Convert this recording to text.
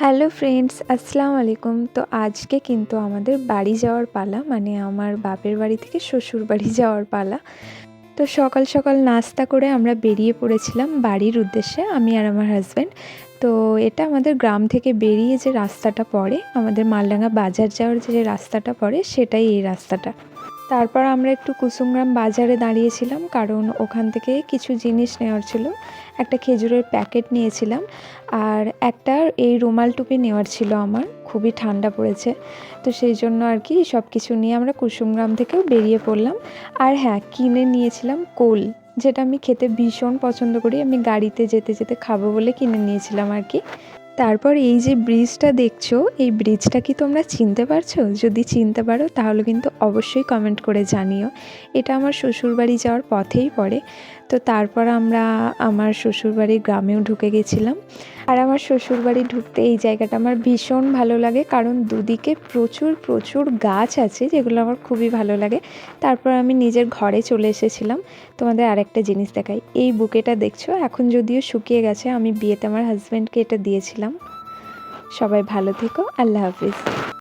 Hello friends, আসসালামু আলাইকুম। তো আজকে কিন্তু আমাদের বাড়ি যাওয়ার পালা, মানে আমার বাপের বাড়ি থেকে শ্বশুর বাড়ি যাওয়ার পালা। তো সকাল সকাল নাস্তা করে আমরা বেরিয়ে পড়েছিলাম বাড়ির উদ্দেশ্যে, আমি আর আমার হাজব্যান্ড। তো এটা আমাদের গ্রাম থেকে বেরিয়ে যে রাস্তাটা পড়ে, আমাদের মালডাঙ্গা বাজার যাওয়ার যে রাস্তাটা পড়ে, সেটাই এই রাস্তাটা। তারপর আমরা একটু কুসুমগ্রাম বাজারে দাঁড়িয়েছিলাম, কারণ ওখান থেকে কিছু জিনিস নেওয়ার ছিল। একটা খেজুরের প্যাকেট নিয়েছিলাম, আর একটা এই রুমাল টুপি নেওয়ার ছিল আমার, খুবই ঠান্ডা পড়েছে। তো সেই জন্য আর কি সব কিছু নিয়ে আমরা কুসুমগ্রাম থেকেও বেরিয়ে পড়লাম। আর হ্যাঁ, কিনে নিয়েছিলাম কোল, যেটা আমি খেতে ভীষণ পছন্দ করি। আমি গাড়িতে যেতে যেতে খাবো বলে কিনে নিয়েছিলাম আর কি। তারপর এই যে ব্রিজটা দেখছো, এই ব্রিজটা কি তোমরা চিনতে পারছো? যদি চিনতে পারো তাহলে কিন্তু অবশ্যই কমেন্ট করে জানিও। এটা আমার শ্বশুরবাড়ি যাওয়ার পথেই পড়ে। তো তারপর আমরা আমার শ্বশুরবাড়ির গ্রামেও ঢুকে গেছিলাম। আর আমার শ্বশুরবাড়ি ঢুকতে এই জায়গাটা আমার ভীষণ ভালো লাগে, কারণ দুদিকে প্রচুর প্রচুর গাছ আছে, যেগুলো আমার খুবই ভালো লাগে। তারপর আমি নিজের ঘরে চলে এসেছিলাম। তোমাদের আরেকটা জিনিস দেখাই, এই বুকেটা দেখছো, এখন যদিও শুকিয়ে গেছে, আমি বিয়েতে আমার হাজব্যান্ডকে এটা দিয়েছিলাম। সবাই ভালো থেকো, আল্লাহ হাফিজ।